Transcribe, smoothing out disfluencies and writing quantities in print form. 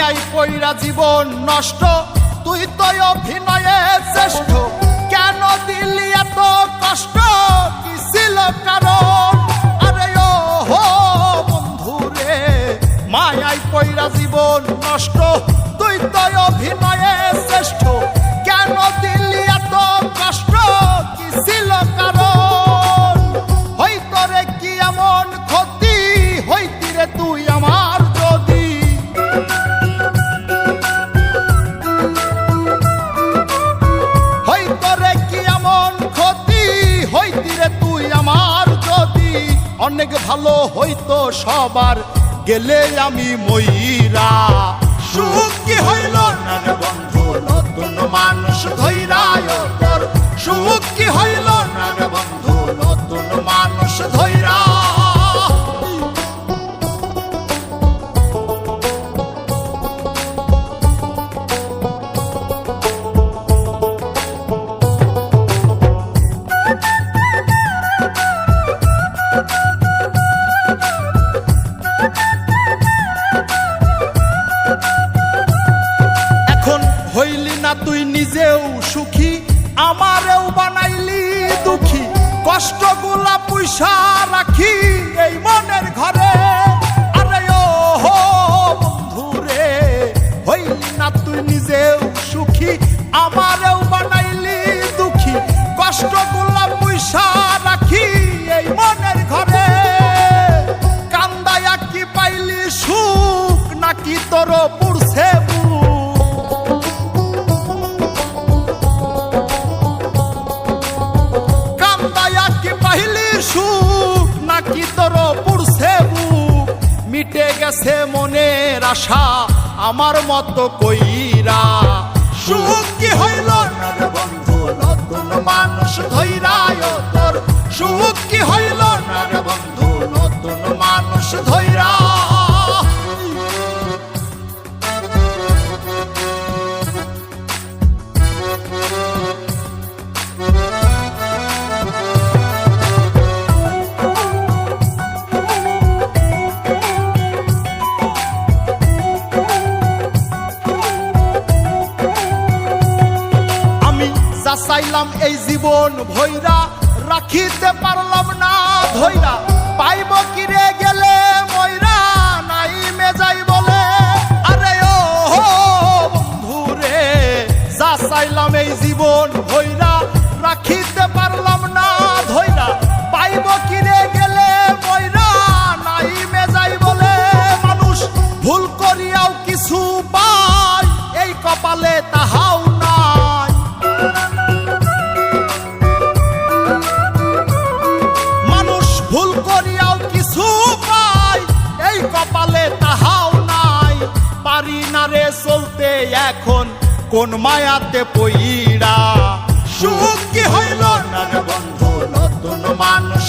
মায়াই কইরা জীবন নষ্ট, তুই তো অভিনয়ে শ্রেষ্ঠ। কেন দিলি এত কষ্ট, কি ছিল কারণ? আরে ও হো বন্ধু রে, মায়াই কইরা জীবন নষ্ট, তুই তো অভিনয়ে শ্রেষ্ঠ। কেন দিলি এত কষ্ট, কি ছিল কারণ? হইতো রে কি এমন ক্ষতি, হইতি রে তুই আমার যদি। হইতো রে কি এমন ক্ষতি, হইতি রে তুই আমার যদি। অনেক ভালো হইতো সবার, গেলে আমি ময়রা। সুখ কি হইল না রে বন্ধু, নতুন মানুষ ধৈরায় তোর। সুখ কি হইল না রে বন্ধু, নতুন মানুষ ধৈরা। হইলি না তুই নিজেও সুখী, আমারেও বানাইলি দুঃখী। কষ্টগুলা পয়সা রাখি এই মনের ঘরে। আরে ও হো বন্ধু রে, হইলি না তুই নিজেও সুখী, আমারেও বানাইলি দুঃখী। কষ্টগুলা পয়সা রাখি এই মনের ঘরে। কান্দায়া কি পাইলি সুখ, নাকি তোর পুরছে সুখ, নাকি তোর পুরছে বুক? মিটে গেছে মনের আশা আমার মতো কইরা। সুখ কি হইল না রে বন্ধু, নতুন মানুষ ধৈরায় তোর। সুখ কি হইল না রে বন্ধু, নতুন মানুষ ধৈরা। চাইলাম এই জীবন ভৈরা, রাখিতে পারলাম না ধৈরা। পাইব কিরে গেলে ময়রা, নাই মেজাই বলে। আরে ও বন্ধু রে, যা চাইলাম এই জীবন ভৈরা, রাখিতে পারলাম না ধৈরা। পাইব কিরে গেলে ময়রা, নাই মেজাই বলে। মানুষ ভুল করিয়াও কিছু পায়, এই কপালে তাহাও নাই। ভুল করিয়াও কিছু পাই, এই কপালে তাহাও নাই। পারি না রে চলতে এখন কোন মায়াতে পইরা। সুখ কি হইল না রে বন্ধু, নতুন মানুষ